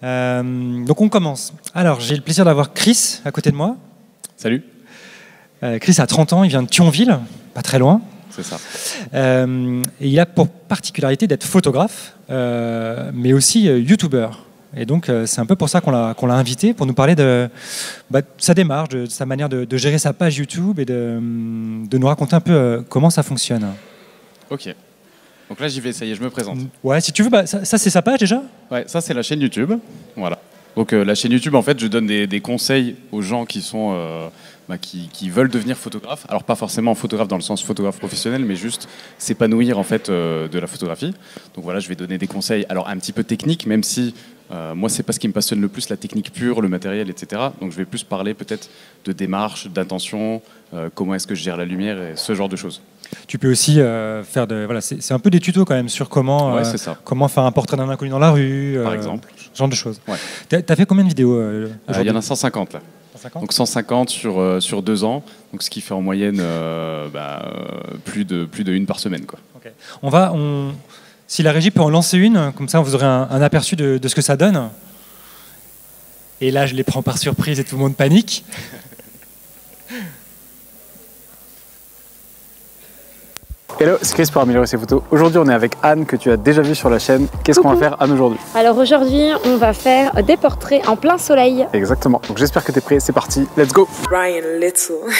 Donc on commence. Alors j'ai le plaisir d'avoir Chris à côté de moi. Salut. Chris a 30 ans, il vient de Thionville, pas très loin. C'est ça. Et il a pour particularité d'être photographe, mais aussi youtubeur. Et donc c'est un peu pour ça qu'on l'a invité, pour nous parler de sa démarche, de sa manière de gérer sa page YouTube et de nous raconter un peu comment ça fonctionne. Ok. Donc là j'y vais, ça y est, je me présente. Ouais, si tu veux, ça c'est sa page déjà. Ouais, ça c'est la chaîne YouTube. Voilà. Donc la chaîne YouTube, en fait, je donne des conseils aux gens qui sont qui veulent devenir photographe. Alors pas forcément photographe dans le sens photographe professionnel, mais juste s'épanouir en fait de la photographie. Donc voilà, je vais donner des conseils. Alors un petit peu techniques, même si moi c'est pas ce qui me passionne le plus, la technique pure, le matériel, etc. Donc je vais plus parler peut-être de démarche, d'intention, comment est-ce que je gère la lumière et ce genre de choses. Tu peux aussi faire c'est un peu des tutos quand même sur comment comment faire un portrait d'un inconnu dans la rue, par exemple, ce genre de choses. Ouais. T'as fait combien de vidéos il y en a 150 là. 150 donc 150 sur 2 ans, donc ce qui fait en moyenne plus de une par semaine, quoi. Okay. Si la régie peut en lancer une, comme ça vous aurez un aperçu de ce que ça donne. Et là je les prends par surprise et tout le monde panique. Hello, c'est Chris pour Améliorer ses photos. Aujourd'hui, on est avec Anne, que tu as déjà vu sur la chaîne. Qu'est-ce qu'on va faire, Anne, aujourd'hui? Alors aujourd'hui, on va faire des portraits en plein soleil. Exactement. Donc j'espère que tu es prêt. C'est parti. Let's go. Ryan Little.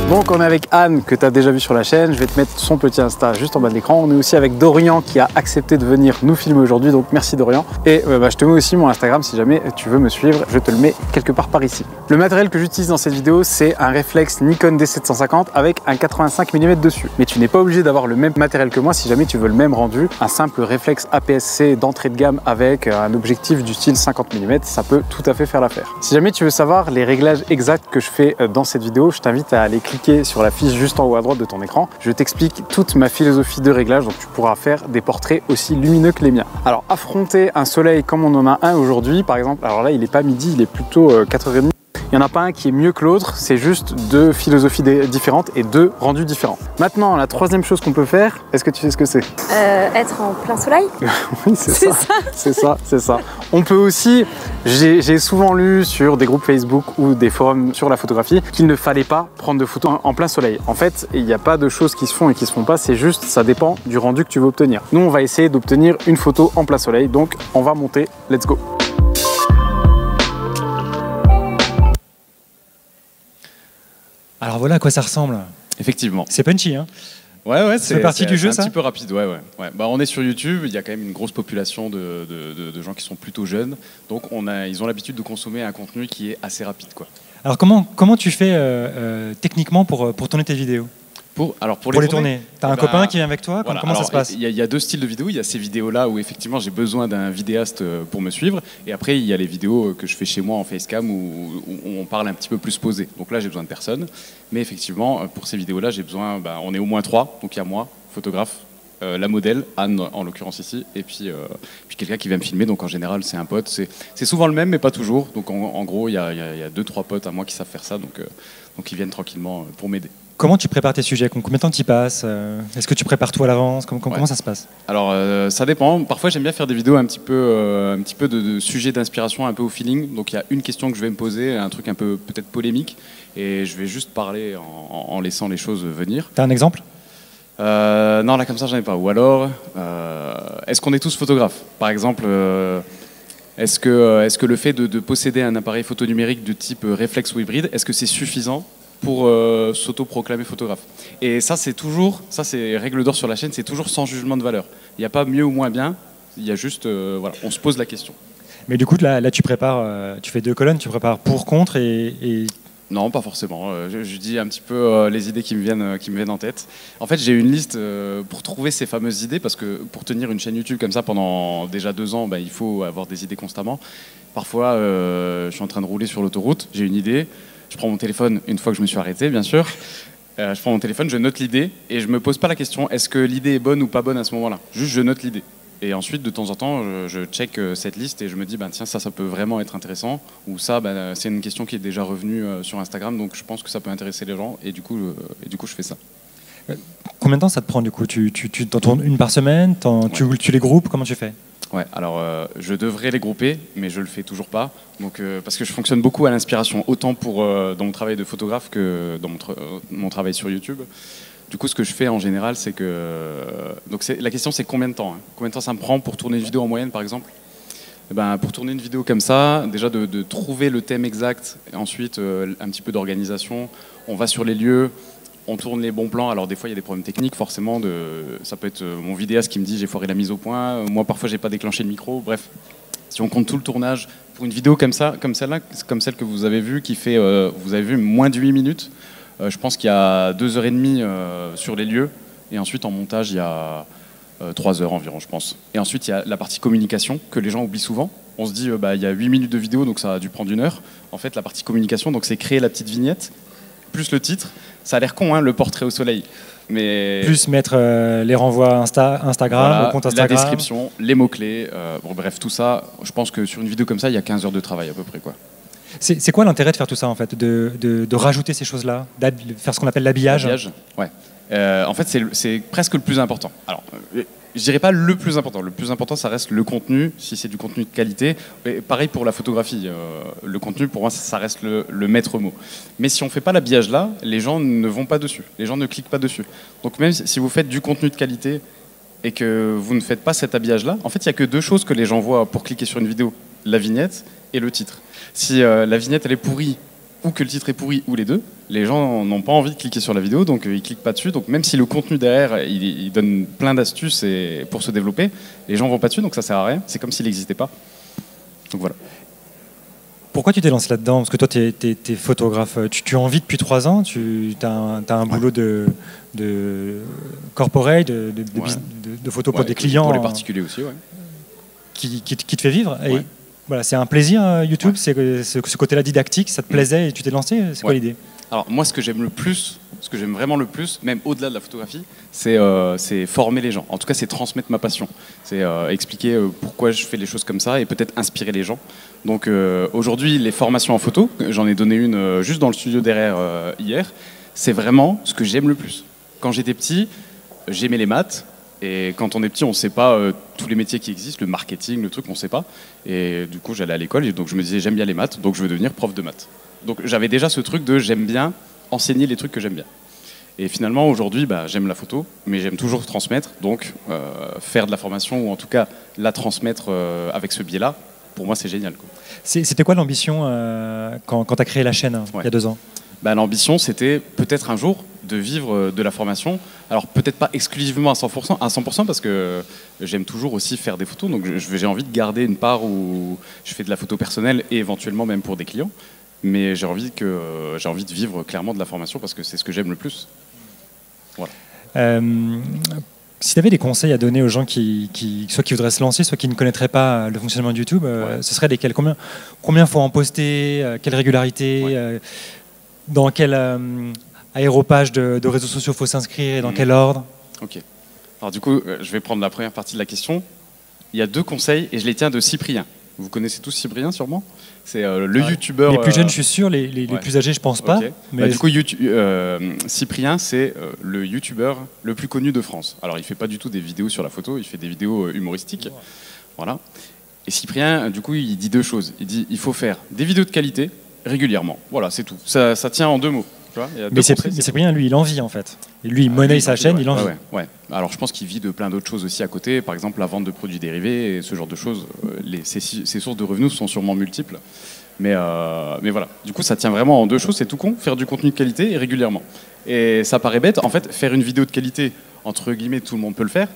Donc on est avec Anne, que tu as déjà vu sur la chaîne. Je vais te mettre son petit Insta juste en bas de l'écran. On est aussi avec Dorian qui a accepté de venir nous filmer aujourd'hui. Donc merci Dorian. Et je te mets aussi mon Instagram si jamais tu veux me suivre. Je te le mets quelque part par ici. Le matériel que j'utilise dans cette vidéo, c'est un réflexe Nikon D750 avec un 85 mm dessus. Mais tu n'es pas obligé d'avoir le même matériel que moi si jamais tu veux le même rendu. Un simple réflexe APS-C d'entrée de gamme avec un objectif du style 50 mm, ça peut tout à fait faire l'affaire. Si jamais tu veux savoir les réglages exacts que je fais dans cette vidéo, je t'invite à aller cliquer sur la fiche juste en haut à droite de ton écran. Je t'explique toute ma philosophie de réglage, donc tu pourras faire des portraits aussi lumineux que les miens. Alors affronter un soleil comme on en a un aujourd'hui, par exemple, alors là il n'est pas midi, il est plutôt 4h30. Il n'y en a pas un qui est mieux que l'autre, c'est juste deux philosophies différentes et deux rendus différents. Maintenant, la troisième chose qu'on peut faire, est-ce que tu sais ce que c'est? Être en plein soleil. Oui, c'est ça. On peut aussi, j'ai souvent lu sur des groupes Facebook ou des forums sur la photographie qu'il ne fallait pas prendre de photos en plein soleil. En fait, il n'y a pas de choses qui se font et qui se font pas, c'est juste, ça dépend du rendu que tu veux obtenir. Nous, on va essayer d'obtenir une photo en plein soleil, donc on va monter, let's go. Alors voilà à quoi ça ressemble. Effectivement. C'est punchy, hein? Ouais, c'est partie du jeu, ça? Un petit peu rapide, ouais. On est sur YouTube, il y a quand même une grosse population de gens qui sont plutôt jeunes, donc ils ont l'habitude de consommer un contenu qui est assez rapide, quoi. Alors comment tu fais techniquement pour tourner tes vidéos? Pour les tourner. T'as un copain qui vient avec toi? Voilà. Comment ça se passe? Il y a deux styles de vidéos. Il y a ces vidéos-là où effectivement j'ai besoin d'un vidéaste pour me suivre. Et après, il y a les vidéos que je fais chez moi en facecam où on parle un petit peu plus posé. Donc là, j'ai besoin de personne. Mais effectivement, pour ces vidéos-là, j'ai besoin... on est au moins 3. Donc il y a moi, photographe, la modèle, Anne en l'occurrence ici, et puis quelqu'un qui vient me filmer. Donc en général, c'est un pote. C'est souvent le même, mais pas toujours. Donc en gros, il y a 2-3 potes à moi qui savent faire ça. Donc ils viennent tranquillement pour m'aider. Comment tu prépares tes sujets? Combien de temps tu y passes? Est-ce que tu prépares tout à l'avance? Comment ça se passe? Alors ça dépend. Parfois j'aime bien faire des vidéos un petit peu de sujets d'inspiration, un peu au feeling. Donc il y a une question que je vais me poser, un truc un peu peut-être polémique, et je vais juste parler en laissant les choses venir. T'as un exemple? Non, là comme ça j'en ai pas. Ou alors, est-ce qu'on est tous photographes? Par exemple, est-ce que le fait de posséder un appareil photo numérique de type réflexe ou hybride, est-ce que c'est suffisant pour s'auto-proclamer photographe? Et ça c'est règle d'or sur la chaîne, c'est toujours sans jugement de valeur. Il n'y a pas mieux ou moins bien, il y a juste, on se pose la question. Mais du coup là tu prépares, tu fais 2 colonnes, tu prépares pour, contre et... Non, pas forcément. Je dis un petit peu les idées qui me viennent en tête. En fait, j'ai une liste pour trouver ces fameuses idées, parce que pour tenir une chaîne YouTube comme ça pendant déjà 2 ans, il faut avoir des idées constamment. Parfois, je suis en train de rouler sur l'autoroute, j'ai une idée, je prends mon téléphone, une fois que je me suis arrêté, bien sûr, je prends mon téléphone, je note l'idée, et je me pose pas la question, est-ce que l'idée est bonne ou pas bonne à ce moment-là? Juste, je note l'idée. Et ensuite, de temps en temps, je check cette liste et je me dis, tiens, ça peut vraiment être intéressant. Ou ça, c'est une question qui est déjà revenue sur Instagram, donc je pense que ça peut intéresser les gens. Et du coup, je fais ça. Combien de temps ça te prend du coup? Tu t'en tournes une par semaine? Tu les groupes? Comment tu fais? Ouais, alors je devrais les grouper, mais je le fais toujours pas. Donc, parce que je fonctionne beaucoup à l'inspiration, autant dans mon travail de photographe que dans mon travail sur YouTube. Du coup, ce que je fais en général, c'est que... Donc la question, c'est combien de temps, hein. Combien de temps ça me prend pour tourner une vidéo en moyenne, par exemple? Eh ben, pour tourner une vidéo comme ça, déjà de trouver le thème exact, et ensuite un petit peu d'organisation. On va sur les lieux, on tourne les bons plans. Alors des fois, il y a des problèmes techniques, forcément. Ça peut être mon vidéaste qui me dit j'ai foiré la mise au point. Moi, parfois, j'ai pas déclenché le micro. Bref, si on compte tout le tournage pour une vidéo comme ça, comme celle-là, comme celle que vous avez vue, qui fait, vous avez vu, moins de 8 minutes. Je pense qu'il y a 2h30 sur les lieux. Et ensuite, en montage, il y a 3 heures environ, je pense. Et ensuite, il y a la partie communication que les gens oublient souvent. On se dit, il y a 8 minutes de vidéo, donc ça a dû prendre 1 heure. En fait, la partie communication, donc c'est créer la petite vignette, plus le titre. Ça a l'air con, hein, le portrait au soleil. Mais plus mettre les renvois Instagram, voilà, au compte Instagram. La description, les mots-clés. Bon, bref, tout ça, je pense que sur une vidéo comme ça, il y a 15 heures de travail à peu près, quoi. C'est quoi l'intérêt de faire tout ça, en fait, de rajouter ces choses-là, de faire ce qu'on appelle l'habillage? Ouais. En fait, c'est presque le plus important. Alors, je dirais pas le plus important. Le plus important, ça reste le contenu, si c'est du contenu de qualité. Et pareil pour la photographie. Le contenu, pour moi, ça reste le maître mot. Mais si on fait pas l'habillage là, les gens ne vont pas dessus. Les gens ne cliquent pas dessus. Donc même si vous faites du contenu de qualité et que vous ne faites pas cet habillage là, en fait, il y a que 2 choses que les gens voient pour cliquer sur une vidéo: la vignette et le titre. Si la vignette elle est pourrie, ou que le titre est pourri, ou les deux, les gens n'ont pas envie de cliquer sur la vidéo, donc ils cliquent pas dessus. Donc même si le contenu derrière, il donne plein d'astuces pour se développer, les gens vont pas dessus, donc ça sert à rien. C'est comme s'il n'existait pas. Donc voilà. Pourquoi tu t'es lancé là-dedans? Parce que toi, tu es photographe. Tu en vis depuis 3 ans. Tu as un boulot de corporate, de photos pour des clients. Pour les particuliers aussi, ouais. Qui te fait vivre. Ouais. Et voilà, c'est un plaisir, YouTube. C'est ce côté-là didactique, ça te plaisait et tu t'es lancé. C'est quoi l'idée? Alors moi, ce que j'aime vraiment le plus, même au-delà de la photographie, c'est former les gens. En tout cas, c'est transmettre ma passion. C'est expliquer pourquoi je fais les choses comme ça et peut-être inspirer les gens. Donc aujourd'hui, les formations en photo, j'en ai donné une juste dans le studio derrière hier, c'est vraiment ce que j'aime le plus. Quand j'étais petit, j'aimais les maths. Et quand on est petit, on ne sait pas tous les métiers qui existent, le marketing, le truc, on ne sait pas. Et du coup, j'allais à l'école et donc je me disais j'aime bien les maths, donc je veux devenir prof de maths. Donc j'avais déjà ce truc de j'aime bien enseigner les trucs que j'aime bien. Et finalement, aujourd'hui, j'aime la photo, mais j'aime toujours transmettre. Donc faire de la formation, ou en tout cas la transmettre avec ce biais-là, pour moi, c'est génial, quoi. C'était quoi l'ambition quand tu as créé la chaîne il y a 2 ans? L'ambition, c'était peut-être un jour de vivre de la formation. Alors peut-être pas exclusivement à 100%, parce que j'aime toujours aussi faire des photos. Donc j'ai envie de garder une part où je fais de la photo personnelle et éventuellement même pour des clients. Mais j'ai envie de vivre clairement de la formation parce que c'est ce que j'aime le plus. Voilà. Si tu avais des conseils à donner aux gens soit qui voudraient se lancer, soit qui ne connaîtraient pas le fonctionnement de YouTube, ce serait lesquels? Combien faut en poster? Quelle régularité? Dans quel aéropage de réseaux sociaux faut s'inscrire et dans quel ordre? Ok. Alors du coup, je vais prendre la première partie de la question. Il y a 2 conseils et je les tiens de Cyprien. Vous connaissez tous Cyprien sûrement? C'est le youtubeur. Les plus jeunes, je suis sûr. Les plus âgés, je pense pas. Okay. Mais du coup, Cyprien, c'est le youtubeur le plus connu de France. Alors, il fait pas du tout des vidéos sur la photo, il fait des vidéos humoristiques. Voilà. Et Cyprien, du coup, il dit 2 choses. Il dit il faut faire des vidéos de qualité régulièrement. Voilà, c'est tout. Ça tient en 2 mots. Tu vois, mais Cyprien, lui, il en vit en fait. Et lui, il monnaie sa chaîne, il en vit. Ouais. Alors, je pense qu'il vit de plein d'autres choses aussi à côté. Par exemple, la vente de produits dérivés et ce genre de choses. Ses sources de revenus sont sûrement multiples. Mais voilà. Du coup, ça tient vraiment en 2 choses. C'est tout con. Faire du contenu de qualité et régulièrement. Et ça paraît bête. En fait, faire une vidéo de qualité, entre guillemets, tout le monde peut le faire.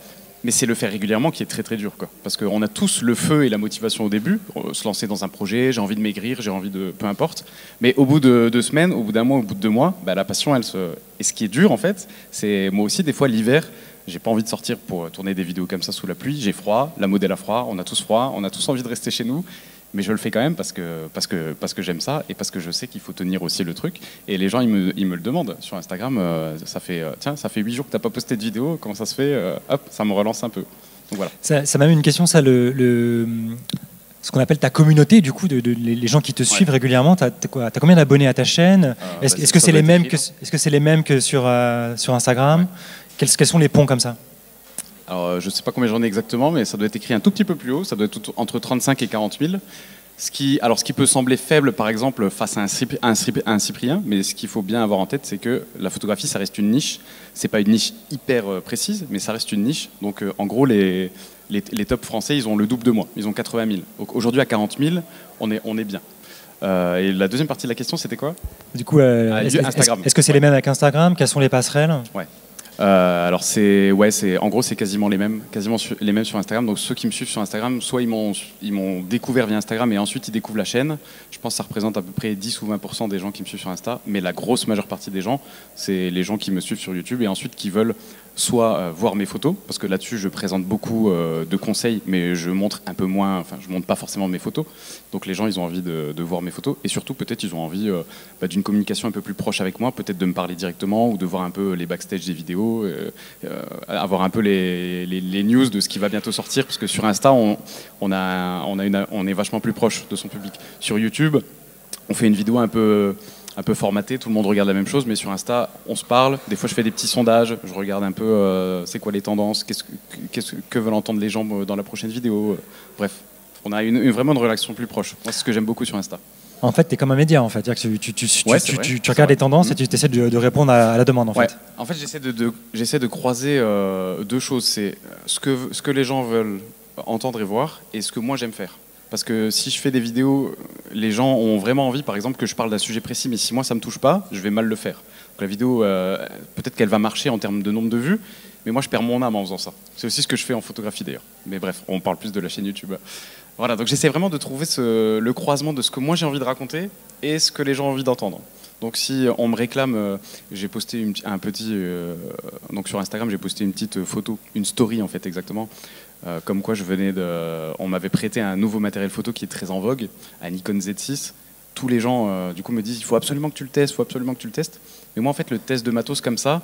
Mais c'est le faire régulièrement qui est très très dur, quoi. Parce qu'on a tous le feu et la motivation au début, se lancer dans un projet, j'ai envie de maigrir, j'ai envie de... peu importe. Mais au bout de 2 semaines, au bout d'un mois, au bout de 2 mois, la passion, elle se... Et ce qui est dur, en fait, c'est moi aussi, des fois, l'hiver, j'ai pas envie de sortir pour tourner des vidéos comme ça sous la pluie, j'ai froid, la modèle a froid, on a tous envie de rester chez nous. Mais je le fais quand même parce que j'aime ça et parce que je sais qu'il faut tenir aussi le truc. Et les gens, ils me le demandent sur Instagram. Ça fait 8 jours que tu n'as pas posté de vidéo. Comment ça se fait? Hop, ça me relance un peu. Donc voilà. Ça m'a mis une question, ça, ce ce qu'on appelle ta communauté, du coup, les gens qui te suivent régulièrement. T'as combien d'abonnés à ta chaîne? Est-ce que c'est les mêmes que sur Instagram? Quels sont les ponts comme ça? Alors, je ne sais pas combien j'en ai exactement, mais ça doit être écrit un tout petit peu plus haut. Ça doit être entre 35 et 40 000. Ce qui peut sembler faible, par exemple, face à un Cyprien, mais ce qu'il faut bien avoir en tête, c'est que la photographie, ça reste une niche. C'est pas une niche hyper précise, mais ça reste une niche. Donc, en gros, les tops français, ils ont le double de moi. Ils ont 80 000. Donc, aujourd'hui, à 40 000, on est bien. Et la deuxième partie de la question, c'était quoi? Du coup, est-ce que c'est les mêmes avec Instagram? Quelles sont les passerelles? Ouais. Alors en gros c'est quasiment les mêmes sur Instagram. Donc ceux qui me suivent sur Instagram, soit ils m'ont découvert via Instagram et ensuite ils découvrent la chaîne. Je pense que ça représente à peu près 10 ou 20% des gens qui me suivent sur Insta, mais la grosse majeure partie des gens, c'est les gens qui me suivent sur YouTube et ensuite qui veulent soit voir mes photos, parce que là-dessus je présente beaucoup de conseils, mais je montre un peu moins, enfin je montre pas forcément mes photos. Donc les gens ils ont envie de voir mes photos et surtout peut-être ils ont envie d'une communication un peu plus proche avec moi, peut-être de me parler directement ou de voir un peu les backstage des vidéos, avoir un peu les news de ce qui va bientôt sortir, parce que sur Insta on est vachement plus proche de son public. Sur YouTube on fait une vidéo un peu formaté, tout le monde regarde la même chose, mais sur Insta, on se parle. Des fois, je fais des petits sondages, je regarde un peu c'est quoi les tendances, que veulent entendre les gens dans la prochaine vidéo. Bref, on a vraiment une relation plus proche. Moi, c'est ce que j'aime beaucoup sur Insta. En fait, tu es comme un média, en fait. Tu regardes les tendances et tu essaies de répondre à la demande, en fait. En fait, j'essaie de croiser deux choses. C'est ce que les gens veulent entendre et voir, et ce que moi, j'aime faire. Parce que si je fais des vidéos, les gens ont vraiment envie, par exemple, que je parle d'un sujet précis, mais si moi ça me touche pas, je vais mal le faire. Donc la vidéo, peut-être qu'elle va marcher en termes de nombre de vues, mais moi je perds mon âme en faisant ça. C'est aussi ce que je fais en photographie d'ailleurs. Mais bref, on parle plus de la chaîne YouTube. Voilà, donc j'essaie vraiment de trouver le croisement de ce que moi j'ai envie de raconter et ce que les gens ont envie d'entendre. Donc si on me réclame, j'ai posté donc sur Instagram j'ai posté une petite photo, une story en fait exactement, comme quoi on m'avait prêté un nouveau matériel photo qui est très en vogue, un Nikon Z6. Tous les gens du coup me disent il faut absolument que tu le testes, mais moi en fait le test de matos comme ça,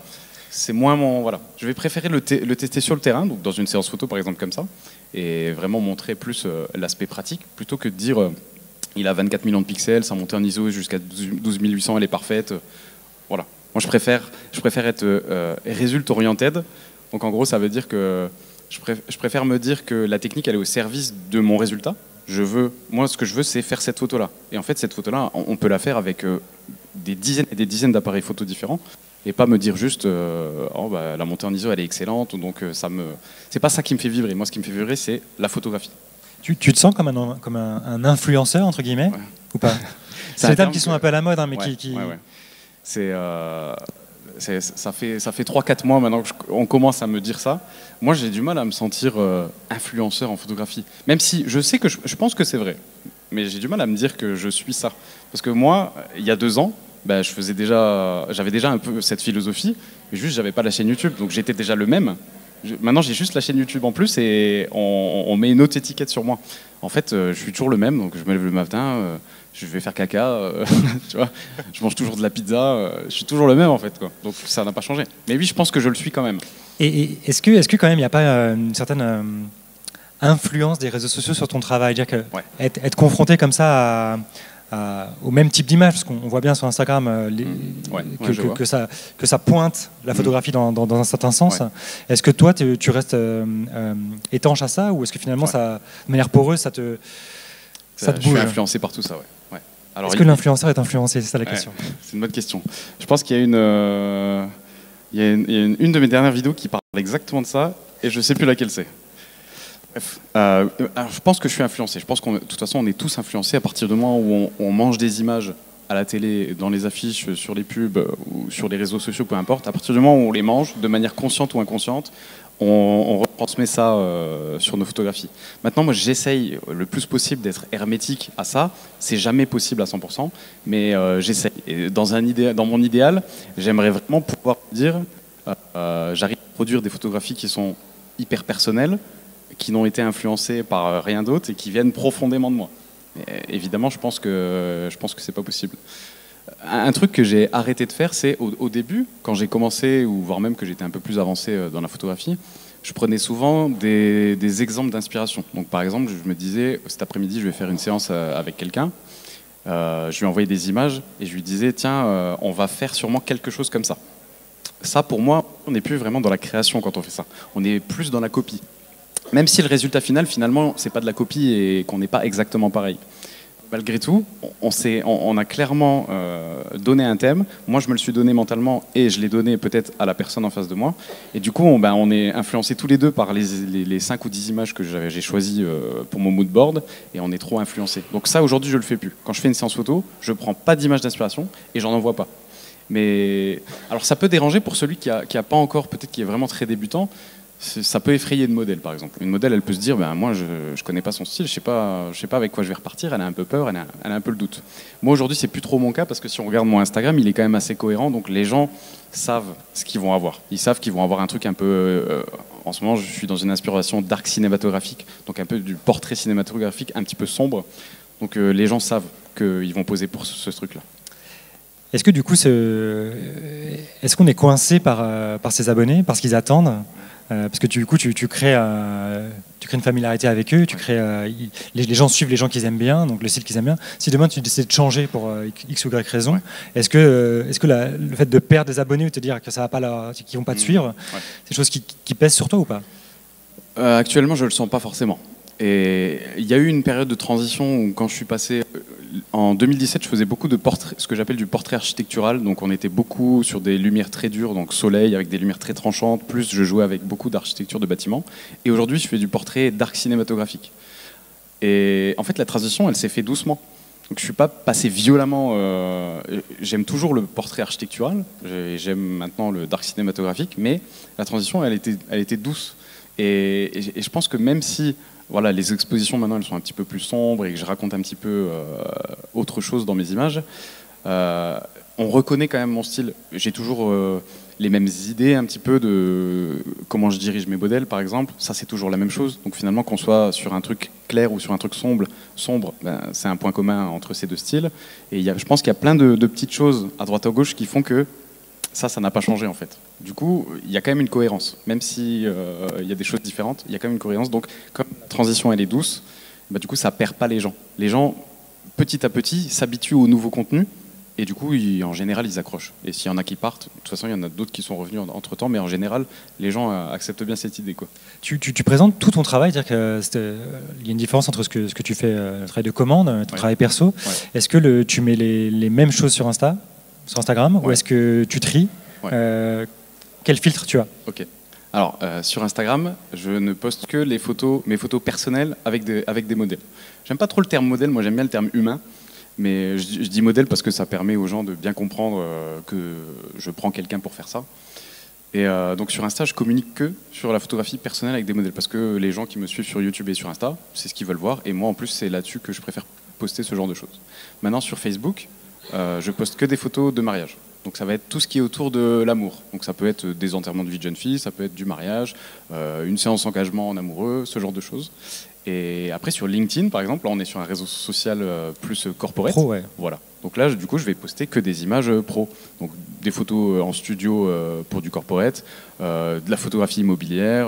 c'est moins voilà. Je vais préférer le tester sur le terrain, donc dans une séance photo par exemple comme ça, et vraiment montrer plus l'aspect pratique plutôt que de dire il a 24 millions de pixels, sa montée en ISO jusqu'à 12 800, elle est parfaite. Voilà. Moi, je préfère être result-oriented. Donc, en gros, ça veut dire que je préfère me dire que la technique, elle est au service de mon résultat. Moi, ce que je veux, c'est faire cette photo-là. Et en fait, cette photo-là, on peut la faire avec des dizaines et des dizaines d'appareils photo différents. Et pas me dire juste la montée en ISO, elle est excellente. Donc, c'est pas ça qui me fait vibrer. Moi, ce qui me fait vibrer, c'est la photographie. Tu te sens comme un influenceur, entre guillemets, ou pas? C'est des termes qui sont un peu à la mode, hein, mais qui... Ouais. Ça fait 3-4 mois maintenant qu'on commence à me dire ça. Moi, j'ai du mal à me sentir influenceur en photographie. Même si je sais que je pense que c'est vrai, mais j'ai du mal à me dire que je suis ça. Parce que moi, il y a 2 ans, j'avais déjà un peu cette philosophie, mais juste, j'avais pas la chaîne YouTube, donc j'étais déjà le même. Maintenant, j'ai juste la chaîne YouTube en plus et on met une autre étiquette sur moi. En fait, je suis toujours le même, donc je me lève le matin, je vais faire caca, tu vois, je mange toujours de la pizza, je suis toujours le même en fait, quoi. Donc ça n'a pas changé. Mais oui, je pense que je le suis quand même. Et est-ce que quand même il n'y a pas une certaine influence des réseaux sociaux sur ton travail, dire que être confronté comme ça au même type d'image, parce qu'on voit bien sur Instagram que ça pointe la photographie dans un certain sens. Ouais. Est-ce que toi, tu restes étanche à ça, ou est-ce que finalement, ça, de manière poreuse, ça te bouge? Je suis influencé par tout ça, ouais. Alors, est-ce que l'influenceur est influencé? C'est ça la question. C'est une bonne question. Je pense qu'il y a une de mes dernières vidéos qui parle exactement de ça, et je ne sais plus laquelle c'est. Bref, je pense que je suis influencé. Je pense de toute façon, on est tous influencés à partir du moment où on mange des images à la télé, dans les affiches, sur les pubs ou sur les réseaux sociaux, peu importe. À partir du moment où on les mange, de manière consciente ou inconsciente, on retransmet ça sur nos photographies. Maintenant, moi, j'essaye le plus possible d'être hermétique à ça. C'est jamais possible à 100%, mais j'essaye. Et dans mon idéal, j'aimerais vraiment pouvoir dire j'arrive à produire des photographies qui sont hyper personnelles, qui n'ont été influencés par rien d'autre et qui viennent profondément de moi. Mais évidemment, je pense que c'est pas possible. Un truc que j'ai arrêté de faire, c'est au début, quand j'ai commencé, ou voire même que j'étais un peu plus avancé dans la photographie, je prenais souvent des exemples d'inspiration. Donc par exemple, je me disais, cet après-midi, je vais faire une séance avec quelqu'un. Je lui envoyais des images et je lui disais, tiens, on va faire sûrement quelque chose comme ça. Ça, pour moi, on n'est plus vraiment dans la création quand on fait ça. On est plus dans la copie. Même si le résultat final, finalement, c'est pas de la copie et qu'on n'est pas exactement pareil. Malgré tout, on a clairement donné un thème. Moi, je me le suis donné mentalement et je l'ai donné peut-être à la personne en face de moi. Et du coup, on est influencés tous les deux par les 5 ou 10 images que j'ai choisies pour mon mood board et on est trop influencés. Donc ça, aujourd'hui, je le fais plus. Quand je fais une séance photo, je prends pas d'images d'inspiration et j'en envoie pas. Mais alors ça peut déranger pour celui qui a pas encore, peut-être qui est vraiment très débutant. Ça peut effrayer une modèle, par exemple. Une modèle, elle peut se dire, moi, je connais pas son style, je sais pas avec quoi je vais repartir. Elle a un peu peur, elle a un peu le doute. Moi, aujourd'hui, c'est plus trop mon cas parce que si on regarde mon Instagram, il est quand même assez cohérent. Donc les gens savent ce qu'ils vont avoir. Ils savent qu'ils vont avoir un truc un peu. En ce moment, je suis dans une inspiration dark cinématographique, donc un peu du portrait cinématographique, un petit peu sombre. Donc les gens savent qu'ils vont poser pour ce truc-là. Est-ce que du coup, est-ce qu'on est coincé par ses abonnés, par ce qu'ils attendent? Parce que du coup, tu crées une familiarité avec eux, les gens suivent les gens qu'ils aiment bien, donc le style qu'ils aiment bien. Si demain tu décides de changer pour X ou Y raison, est-ce que le fait de perdre des abonnés ou de te dire que ça va pas qu'ils vont pas te suivre, c'est des choses qui pèsent sur toi ou pas? Actuellement, je le sens pas forcément. Et il y a eu une période de transition où quand je suis passé en 2017, je faisais beaucoup de portraits, ce que j'appelle du portrait architectural. Donc on était beaucoup sur des lumières très dures, donc soleil avec des lumières très tranchantes. Plus je jouais avec beaucoup d'architecture de bâtiments. Et aujourd'hui, je fais du portrait dark cinématographique. Et en fait, la transition, elle s'est faite doucement. Donc je suis pas passé violemment. J'aime toujours le portrait architectural. J'aime maintenant le dark cinématographique, mais la transition, elle était douce. Et je pense que même si voilà, les expositions maintenant elles sont un petit peu plus sombres et que je raconte un petit peu autre chose dans mes images, on reconnaît quand même mon style. J'ai toujours les mêmes idées un petit peu de comment je dirige mes modèles par exemple. Ça c'est toujours la même chose. Donc finalement qu'on soit sur un truc clair ou sur un truc sombre, c'est un point commun entre ces deux styles. Et je pense qu'il y a plein de petites choses à droite à gauche qui font que ça n'a pas changé en fait. Du coup, il y a quand même une cohérence. Même si il y a des choses différentes, il y a quand même une cohérence. Donc, comme la transition elle est douce, du coup, ça perd pas les gens. Les gens, petit à petit, s'habituent au nouveau contenu et du coup, en général, ils accrochent. Et s'il y en a qui partent, de toute façon, il y en a d'autres qui sont revenus entre-temps, mais en général, les gens acceptent bien cette idée, quoi. Tu présentes tout ton travail, c'est-à-dire qu'il y a une différence entre ce que tu fais, le travail de commande, ton travail perso. Ouais. Est-ce que tu mets les mêmes choses sur Instagram, ou est-ce que tu tries? Quel filtre tu as? Ok. Alors, sur Instagram, je ne poste que mes photos personnelles avec des modèles. J'aime pas trop le terme modèle, moi j'aime bien le terme humain, mais je dis modèle parce que ça permet aux gens de bien comprendre que je prends quelqu'un pour faire ça. Et donc sur Insta, je communique que sur la photographie personnelle avec des modèles, parce que les gens qui me suivent sur YouTube et sur Insta, c'est ce qu'ils veulent voir, et moi en plus c'est là-dessus que je préfère poster ce genre de choses. Maintenant sur Facebook, je poste que des photos de mariage. Donc ça va être tout ce qui est autour de l'amour. Donc ça peut être des enterrements de vie de jeune fille, ça peut être du mariage, une séance engagement en amoureux, ce genre de choses. Et après sur LinkedIn par exemple, là on est sur un réseau social plus corporate. Pro, ouais. Voilà. Donc là du coup je vais poster que des images pro. Donc des photos en studio pour du corporate, de la photographie immobilière,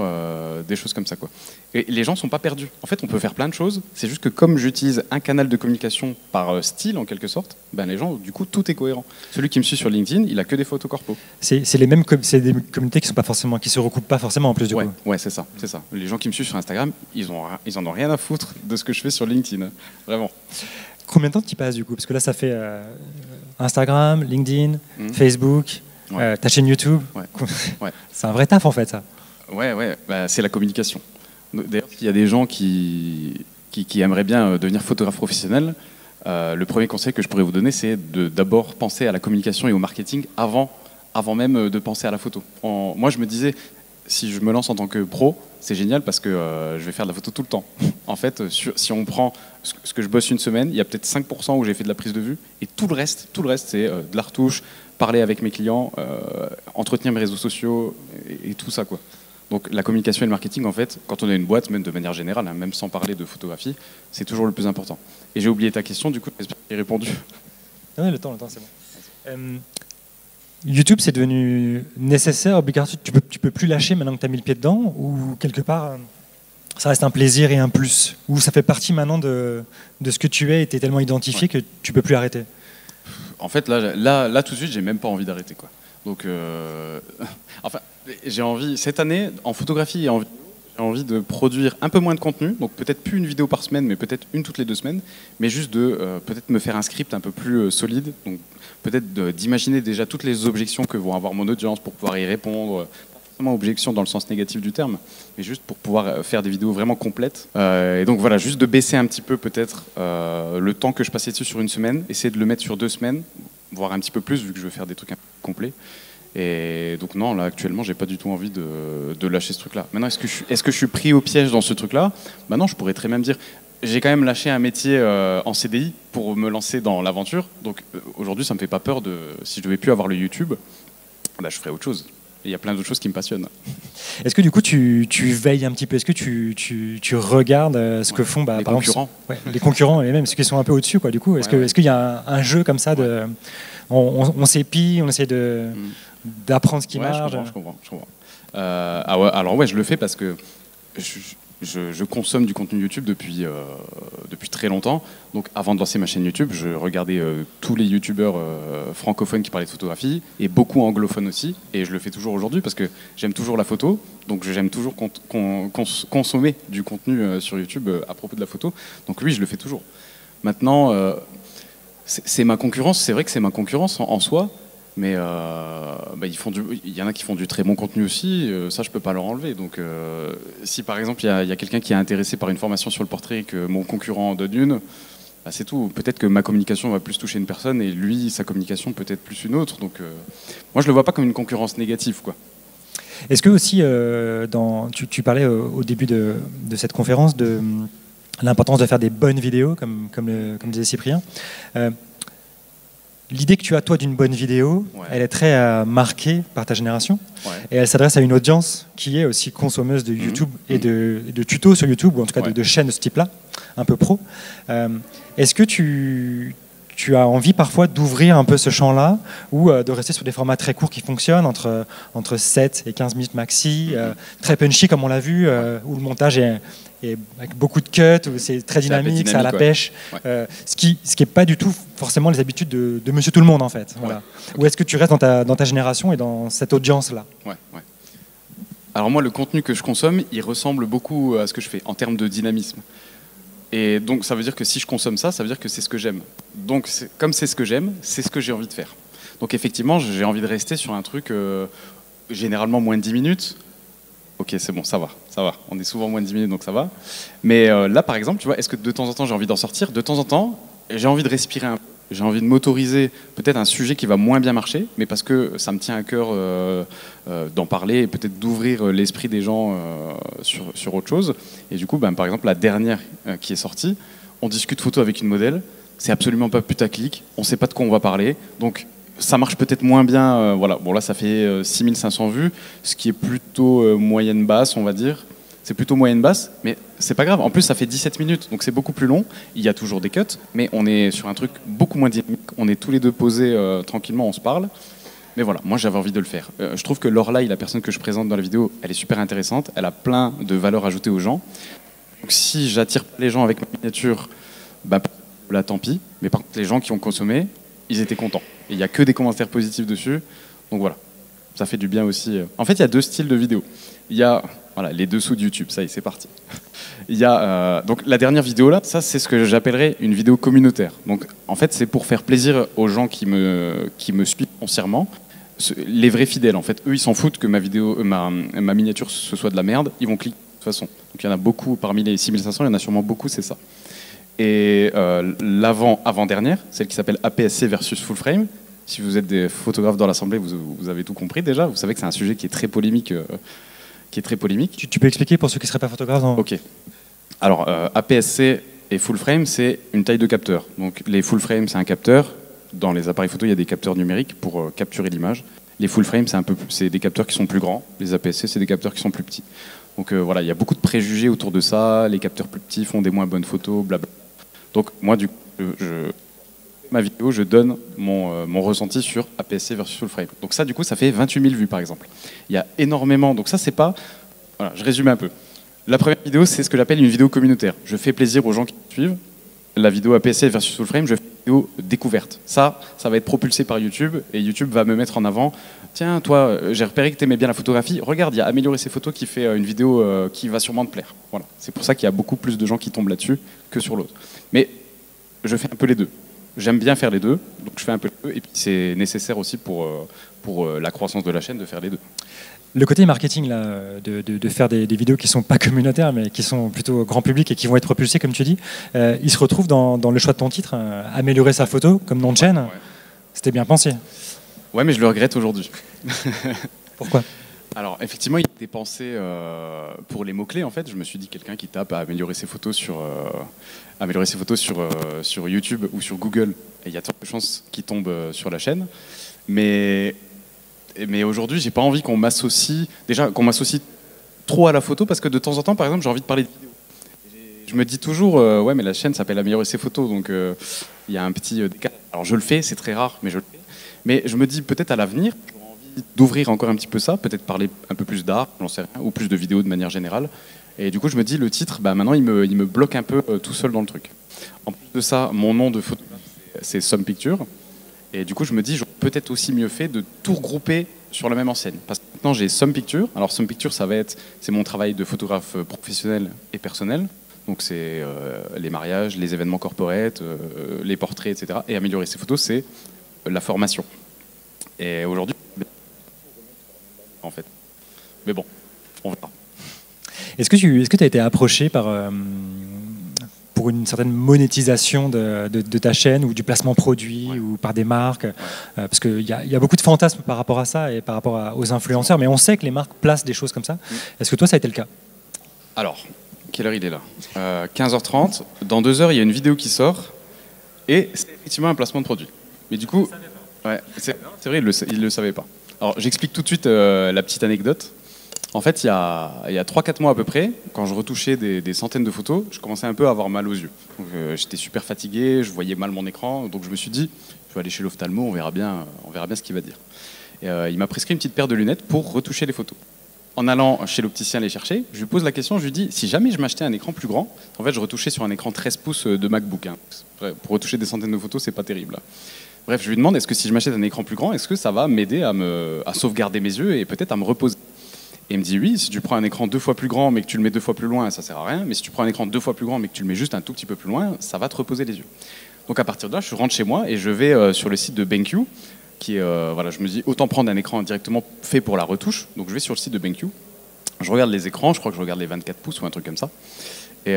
des choses comme ça quoi. Et les gens sont pas perdus. En fait on peut faire plein de choses. C'est juste que comme j'utilise un canal de communication par style en quelque sorte, les gens du coup tout est cohérent. Celui qui me suit sur LinkedIn, il a que des photos corpo. C'est des communautés qui se recoupent pas forcément en plus du coup. Ouais, c'est ça. Les gens qui me suivent sur Instagram, ils en ont rien à foutre de ce que je fais sur LinkedIn, vraiment. Combien de temps tu y passes du coup? Parce que là ça fait Instagram, LinkedIn, Facebook, ta chaîne YouTube. Ouais. C'est un vrai taf en fait ça. Ouais, c'est la communication. D'ailleurs, il y a des gens qui aimeraient bien devenir photographe professionnel. Le premier conseil que je pourrais vous donner, c'est de d'abord penser à la communication et au marketing avant même de penser à la photo. Moi, je me disais, si je me lance en tant que pro, c'est génial parce que je vais faire de la photo tout le temps. En fait, si on prend ce que je bosse une semaine, il y a peut-être 5% où j'ai fait de la prise de vue et tout le reste c'est de la retouche, parler avec mes clients, entretenir mes réseaux sociaux et tout ça quoi. Donc la communication et le marketing, en fait, quand on a une boîte, même de manière générale, même sans parler de photographie, c'est toujours le plus important. Et j'ai oublié ta question, du coup, j'espère que j'ai répondu. Oui, le temps, c'est bon. YouTube, c'est devenu nécessaire, obligatoire. Tu peux plus lâcher maintenant que tu as mis le pied dedans, ou quelque part, ça reste un plaisir et un plus, ou ça fait partie maintenant de ce que tu es et tu es tellement identifié que tu peux plus arrêter. En fait, là tout de suite, j'ai même pas envie d'arrêter, quoi. Donc, enfin, j'ai envie, cette année, en photographie et en vidéo, j'ai envie de produire un peu moins de contenu, donc peut-être plus une vidéo par semaine, mais peut-être une toutes les 2 semaines, mais juste de peut-être me faire un script un peu plus solide, donc peut-être d'imaginer déjà toutes les objections que vont avoir mon audience pour pouvoir y répondre, pas forcément objections dans le sens négatif du terme, mais juste pour pouvoir faire des vidéos vraiment complètes. Et donc voilà, juste de baisser un petit peu peut-être le temps que je passais dessus sur une semaine, essayer de le mettre sur 2 semaines, voire un petit peu plus vu que je veux faire des trucs un peu complets. Et donc non, là actuellement, j'ai pas du tout envie de lâcher ce truc-là. Maintenant, est-ce que je suis pris au piège dans ce truc-là? Bah non, je pourrais très bien me dire, j'ai quand même lâché un métier en CDI pour me lancer dans l'aventure. Donc aujourd'hui, ça me fait pas peur de, si je devais plus avoir le YouTube, bah, je ferais autre chose. Et il y a plein d'autres choses qui me passionnent. Est-ce que du coup, tu veilles un petit peu? Est-ce que tu regardes ce que font les par concurrents, exemple, les concurrents et même ceux qui sont un peu au-dessus, quoi? Du coup, est-ce qu'il y a un jeu comme ça de, on s'épie, on essaie d'apprendre ce qui marche? Je comprends. Alors ouais, je le fais parce que je consomme du contenu YouTube depuis très longtemps. Donc avant de lancer ma chaîne YouTube, je regardais tous les YouTubeurs francophones qui parlaient de photographie et beaucoup anglophones aussi. Et je le fais toujours aujourd'hui parce que j'aime toujours la photo. Donc j'aime toujours consommer du contenu sur YouTube à propos de la photo. Donc oui, je le fais toujours. Maintenant, c'est ma concurrence. C'est vrai que c'est ma concurrence en soi. Mais il y en a qui font du très bon contenu aussi, ça je peux pas leur enlever. Donc si par exemple il y a quelqu'un qui est intéressé par une formation sur le portrait et que mon concurrent en donne une, bah, c'est tout. Peut-être que ma communication va plus toucher une personne et lui, sa communication peut-être plus une autre. Donc moi je le vois pas comme une concurrence négative, quoi. Est-ce que aussi, tu parlais au début de cette conférence de l'importance de faire des bonnes vidéos, comme disait Cyprien. L'idée que tu as, toi, d'une bonne vidéo, elle est très marquée par ta génération. Et elle s'adresse à une audience qui est aussi consommeuse de YouTube et de tutos sur YouTube, ou en tout cas de chaînes de ce type-là, un peu pro. Est-ce que tu as envie parfois d'ouvrir un peu ce champ-là, ou de rester sur des formats très courts qui fonctionnent, entre 7 et 15 minutes maxi, très punchy comme on l'a vu, où le montage est avec beaucoup de cuts, où c'est très dynamique, c'est à la pêche, ce qui n'est pas du tout forcément les habitudes de Monsieur Tout le Monde en fait. Voilà. Ou est-ce que tu restes dans ta génération et dans cette audience-là? Alors moi, le contenu que je consomme, il ressemble beaucoup à ce que je fais en termes de dynamisme. Et donc ça veut dire que si je consomme ça, ça veut dire que c'est ce que j'aime. Donc comme c'est ce que j'aime, c'est ce que j'ai envie de faire. Donc effectivement, j'ai envie de rester sur un truc généralement moins de 10 minutes. Ok, c'est bon, ça va. On est souvent moins de 10 minutes, donc ça va. Mais là, par exemple, tu vois, est-ce que de temps en temps, j'ai envie d'en sortir? De temps en temps, j'ai envie de respirer un peu. J'ai envie de m'autoriser peut-être un sujet qui va moins bien marcher, mais parce que ça me tient à cœur d'en parler et peut-être d'ouvrir l'esprit des gens sur autre chose. Et du coup, par exemple, la dernière qui est sortie, on discute photo avec une modèle. C'est absolument pas putaclic. On ne sait pas de quoi on va parler. Donc, ça marche peut-être moins bien, voilà. Bon là ça fait 6500 vues, ce qui est plutôt moyenne basse on va dire. C'est plutôt moyenne basse, mais c'est pas grave. En plus ça fait 17 minutes, donc c'est beaucoup plus long. Il y a toujours des cuts, mais on est sur un truc beaucoup moins dynamique. On est tous les deux posés tranquillement, on se parle. Mais voilà, moi j'avais envie de le faire. Je trouve que Lorelai, la personne que je présente dans la vidéo, elle est super intéressante. Elle a plein de valeurs ajoutées aux gens. Donc si j'attire pas les gens avec ma miniature, là tant pis. Mais par contre les gens qui ont consommé, ils étaient contents. Et il n'y a que des commentaires positifs dessus. Donc voilà, ça fait du bien aussi. En fait, il y a 2 styles de vidéos. Il y a les dessous de YouTube, ça y est, c'est parti. Il y a donc la dernière vidéo là, ça c'est ce que j'appellerais une vidéo communautaire. Donc en fait, c'est pour faire plaisir aux gens qui me suivent foncièrement. Les vrais fidèles, en fait, eux, ils s'en foutent que ma vidéo, ma miniature, ce soit de la merde. Ils vont cliquer de toute façon. Donc il y en a beaucoup, parmi les 6500, il y en a sûrement beaucoup, c'est ça. Et l'avant-dernière, celle qui s'appelle APS-C versus full frame. Si vous êtes des photographes dans l'assemblée, vous avez tout compris déjà. Vous savez que c'est un sujet qui est très polémique. Tu peux expliquer pour ceux qui ne seraient pas photographes Ok. Alors, APS-C et full frame, c'est une taille de capteur. Donc les full frame, c'est un capteur. Dans les appareils photo, il y a des capteurs numériques pour capturer l'image. Les full frame, c'est des capteurs qui sont plus grands. Les APS-C, c'est des capteurs qui sont plus petits. Donc voilà, il y a beaucoup de préjugés autour de ça. Les capteurs plus petits font des moins bonnes photos, blablabla. Donc moi, du coup, ma vidéo, je donne mon ressenti sur APS-C versus full frame. Donc ça, du coup, ça fait 28 000 vues, par exemple. Il y a énormément... Donc ça, c'est pas... Voilà, je résume un peu. La première vidéo, c'est ce que j'appelle une vidéo communautaire. Je fais plaisir aux gens qui me suivent. La vidéo APS-C versus full frame, je fais une vidéo découverte. Ça va être propulsé par YouTube et YouTube va me mettre en avant. Tiens, toi, j'ai repéré que tu aimais bien la photographie. Regarde, il y a Améliorer ses photos qui fait une vidéo qui va sûrement te plaire. Voilà. C'est pour ça qu'il y a beaucoup plus de gens qui tombent là-dessus que sur l'autre. Mais je fais un peu les deux. J'aime bien faire les deux, donc je fais un peu les deux. Et puis c'est nécessaire aussi pour la croissance de la chaîne de faire les deux. Le côté marketing, là, de faire des vidéos qui ne sont pas communautaires, mais qui sont plutôt grand public et qui vont être propulsées, comme tu dis, il se retrouve dans le choix de ton titre, Améliorer sa photo, comme nom de chaîne. Ouais. C'était bien pensé. Ouais, mais je le regrette aujourd'hui. Pourquoi ? Alors, effectivement, il était pensé pour les mots-clés, en fait. Je me suis dit, quelqu'un qui tape à améliorer ses photos sur YouTube ou sur Google, et il y a tant de chances qu'il tombe sur la chaîne. Mais aujourd'hui, j'ai pas envie qu'on m'associe trop à la photo, parce que de temps en temps, par exemple, j'ai envie de parler de vidéo. Je me dis toujours, ouais, mais la chaîne s'appelle Améliorer ses photos, donc il y a un petit décalage. Alors je le fais, c'est très rare, mais je le fais. Mais je me dis peut-être à l'avenir, j'aurais envie d'ouvrir encore un petit peu ça, peut-être parler un peu plus d'art, j'en sais rien, ou plus de vidéos de manière générale. Et du coup, je me dis, le titre, maintenant, il me bloque un peu tout seul dans le truc. En plus de ça, mon nom de photographe, c'est Some Picture. Et du coup, je me dis, j'aurais peut-être aussi mieux fait de tout regrouper sur la même enseigne. Parce que maintenant, j'ai Some Picture. Alors, Some Picture, c'est mon travail de photographe professionnel et personnel. Donc, c'est les mariages, les événements corporate, les portraits, etc. Et Améliorer ses photos, c'est la formation. Et aujourd'hui, en fait. Mais bon, on verra. Est-ce que tu as été approché pour une certaine monétisation de ta chaîne ou du placement produit ou par des marques, parce qu'il y a beaucoup de fantasmes par rapport à ça et par rapport aux influenceurs, mais on sait que les marques placent des choses comme ça. Est-ce que toi, ça a été le cas ? Alors, quelle heure il est là ? 15h30. Dans 2 heures, il y a une vidéo qui sort et c'est effectivement un placement de produit. Mais du coup, c'est vrai, il ne le savait pas. Alors, j'explique tout de suite la petite anecdote. En fait, il y a 3-4 mois à peu près, quand je retouchais des centaines de photos, je commençais un peu à avoir mal aux yeux. J'étais super fatigué, je voyais mal mon écran, donc je me suis dit, je vais aller chez l'ophtalmo, on verra bien ce qu'il va dire. Et, il m'a prescrit une petite paire de lunettes pour retoucher les photos. En allant chez l'opticien les chercher, je lui pose la question, je lui dis, si jamais je m'achetais un écran plus grand, en fait je retouchais sur un écran 13 pouces de MacBook. Hein. Pour retoucher des centaines de photos, c'est pas terrible. Bref, je lui demande, est-ce que si je m'achète un écran plus grand, est-ce que ça va m'aider à sauvegarder mes yeux et peut-être à me reposer ? Et il me dit oui, si tu prends un écran 2 fois plus grand mais que tu le mets 2 fois plus loin, ça sert à rien. Mais si tu prends un écran 2 fois plus grand mais que tu le mets juste un tout petit peu plus loin, ça va te reposer les yeux. Donc à partir de là, je rentre chez moi et je vais sur le site de BenQ, qui est, je me dis autant prendre un écran directement fait pour la retouche. Donc je vais sur le site de BenQ, je regarde les écrans, je crois que je regarde les 24 pouces ou un truc comme ça. Et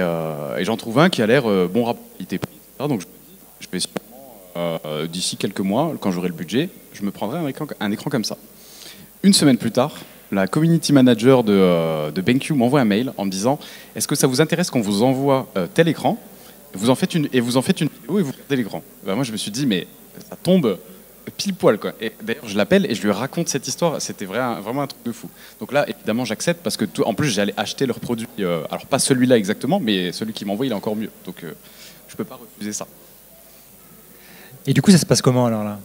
j'en trouve un qui a l'air bon rapport qualité-prix, etc. Donc je vais sûrement, d'ici quelques mois, quand j'aurai le budget, je me prendrai un écran comme ça. Une semaine plus tard, la community manager de BenQ m'envoie un mail en me disant « Est-ce que ça vous intéresse qu'on vous envoie tel écran vous en faites une vidéo et vous regardez l'écran ?» Moi, je me suis dit « Mais ça tombe pile poil, quoi. » Et d'ailleurs, je l'appelle et je lui raconte cette histoire. C'était vraiment un truc de fou. Donc là, évidemment, j'accepte parce que en plus, j'allais acheter leur produit. Alors, pas celui-là exactement, mais celui qui m'envoie, il est encore mieux. Donc, je ne peux pas refuser ça. Et du coup, ça se passe comment alors là ?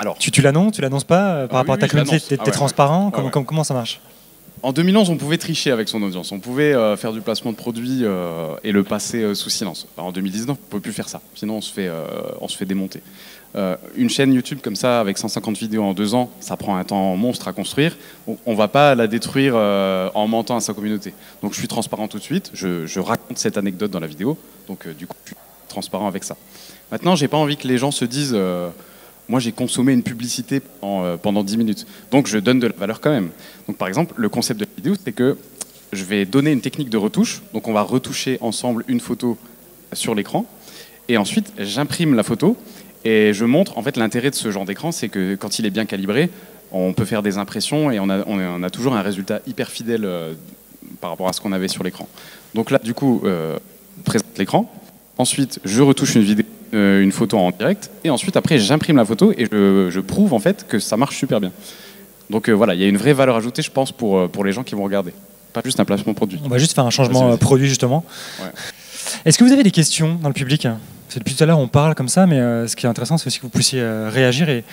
Alors, tu l'annonces pas par rapport à ta communauté, tu es transparent, comment ça marche ? En 2011, on pouvait tricher avec son audience, on pouvait faire du placement de produits et le passer sous silence. Alors, en 2019, on ne peut plus faire ça, sinon on se fait démonter. Une chaîne YouTube comme ça, avec 150 vidéos en 2 ans, ça prend un temps monstre à construire. On ne va pas la détruire en mentant à sa communauté. Donc je suis transparent tout de suite, je raconte cette anecdote dans la vidéo, donc du coup je suis transparent avec ça. Maintenant, j'ai pas envie que les gens se disent... moi, j'ai consommé une publicité pendant 10 minutes. Donc, je donne de la valeur quand même. Donc, par exemple, le concept de la vidéo, c'est que je vais donner une technique de retouche. Donc, on va retoucher ensemble une photo sur l'écran. Et ensuite, j'imprime la photo et je montre. En fait, l'intérêt de ce genre d'écran, c'est que quand il est bien calibré, on peut faire des impressions et on a toujours un résultat hyper fidèle par rapport à ce qu'on avait sur l'écran. Donc là, du coup, je présente l'écran. Ensuite, je retouche une photo en direct, et ensuite après j'imprime la photo et je prouve en fait que ça marche super bien. Donc voilà, il y a une vraie valeur ajoutée, je pense, pour les gens qui vont regarder. Pas juste un placement produit. On va juste faire un changement produit justement. Ouais. Est-ce que vous avez des questions dans le public ? Depuis tout à l'heure, on parle comme ça, mais ce qui est intéressant, c'est aussi que vous puissiez réagir et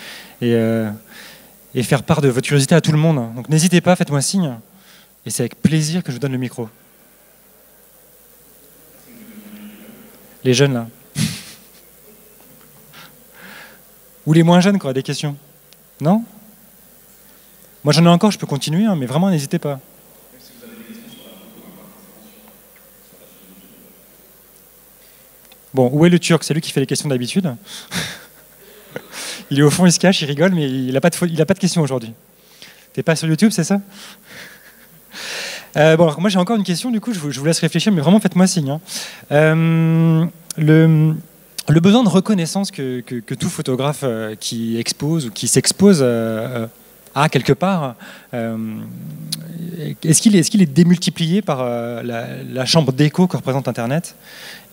faire part de votre curiosité à tout le monde. Donc n'hésitez pas, faites-moi signe. Et c'est avec plaisir que je vous donne le micro. Les jeunes, là. Ou les moins jeunes qui auraient des questions. Non? Moi, j'en ai encore, je peux continuer, hein, mais vraiment, n'hésitez pas. Bon, où est le Turc? C'est lui qui fait les questions d'habitude. Il est au fond, il se cache, il rigole, mais il n'a pas de questions aujourd'hui. T'es pas sur YouTube, c'est ça? Bon, alors moi j'ai encore une question, du coup, je vous laisse réfléchir, mais vraiment faites-moi signe. Hein. Le besoin de reconnaissance que tout photographe qui expose ou qui s'expose a quelque part, est-ce qu'il est démultiplié par la chambre d'écho que représente Internet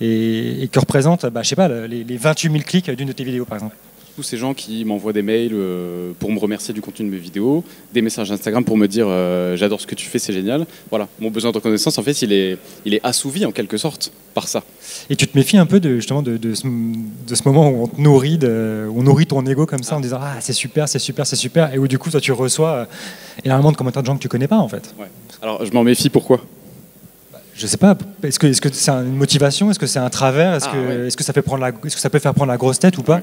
et que représente, je sais pas, les 28 000 clics d'une de tes vidéos, par exemple? Tous ces gens qui m'envoient des mails pour me remercier du contenu de mes vidéos, des messages Instagram pour me dire j'adore ce que tu fais, c'est génial. Voilà, mon besoin de reconnaissance, en fait, il est assouvi en quelque sorte par ça. Et tu te méfies un peu justement de ce moment où on te nourrit, on nourrit ton ego comme ça en disant ah c'est super, c'est super, c'est super, et où du coup toi tu reçois énormément de commentaires de gens que tu connais pas en fait. Ouais. Alors je m'en méfie, pourquoi? Je sais pas. Est-ce que c'est une motivation? Est-ce que c'est un travers? Est-ce que ça peut faire prendre la grosse tête ou pas?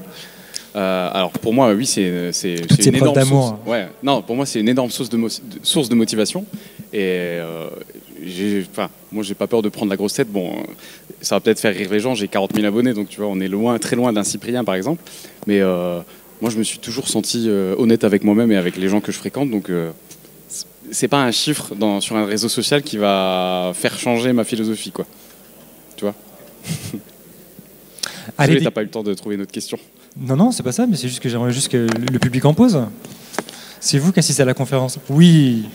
Alors pour moi, oui, c'est une énorme d'amour. Source. Ouais. Non, pour moi, c'est une énorme source de motivation. Et moi, j'ai pas peur de prendre la grosse tête. Bon, ça va peut-être faire rire les gens. J'ai 40 000 abonnés, donc tu vois, on est loin, très loin d'un Cyprien, par exemple. Mais moi, je me suis toujours senti honnête avec moi-même et avec les gens que je fréquente. Donc c'est pas un chiffre sur un réseau social qui va faire changer ma philosophie, quoi. Tu vois. Allez, t'as pas eu le temps de trouver une autre question. Non, c'est pas ça, mais c'est juste que j'aimerais juste que le public en pose. C'est vous qui assistez à la conférence? Oui.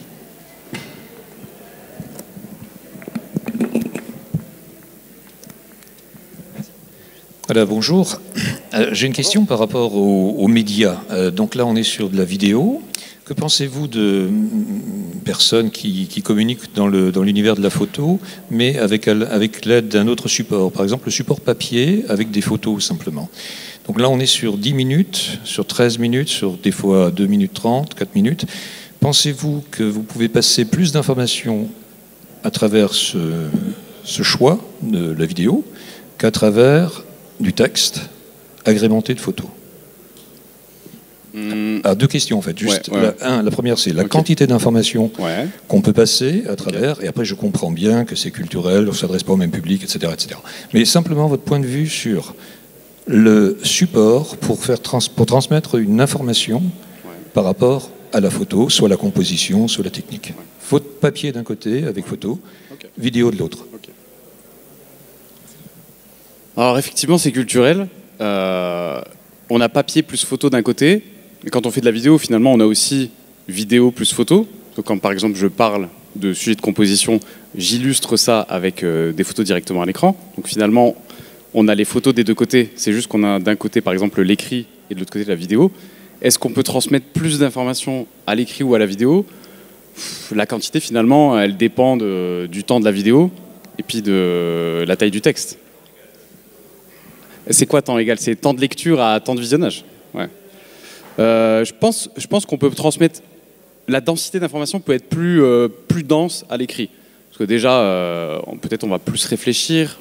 Voilà, bonjour. J'ai une question par rapport aux médias. Donc là, on est sur de la vidéo. Que pensez-vous de personnes qui communiquent dans l'univers de la photo, mais avec l'aide d'un autre support? Par exemple, le support papier avec des photos simplement. Donc là, on est sur 10 minutes, sur 13 minutes, sur des fois 2 minutes 30, 4 minutes. Pensez-vous que vous pouvez passer plus d'informations à travers ce choix de la vidéo qu'à travers du texte agrémenté de photos? Deux questions en fait. Juste la première, c'est la quantité d'informations qu'on peut passer à travers, et après je comprends bien que c'est culturel, on ne s'adresse pas au même public, etc., etc. Mais simplement votre point de vue sur le support pour transmettre une information par rapport à la photo, soit la composition, soit la technique. Papier d'un côté avec photo, vidéo de l'autre. Alors effectivement, c'est culturel. On a papier plus photo d'un côté. Et quand on fait de la vidéo, finalement, on a aussi vidéo plus photo. Donc, quand par exemple je parle de sujets de composition, j'illustre ça avec des photos directement à l'écran. Donc finalement, on a les photos des deux côtés. C'est juste qu'on a d'un côté, par exemple, l'écrit et de l'autre côté la vidéo. Est-ce qu'on peut transmettre plus d'informations à l'écrit ou à la vidéo? La quantité, finalement, elle dépend du temps de la vidéo et puis de la taille du texte. C'est quoi temps égal? C'est temps de lecture à temps de visionnage. Ouais. Je pense qu'on peut transmettre... La densité d'informations peut être plus dense à l'écrit. Parce que déjà, peut-être on va plus réfléchir.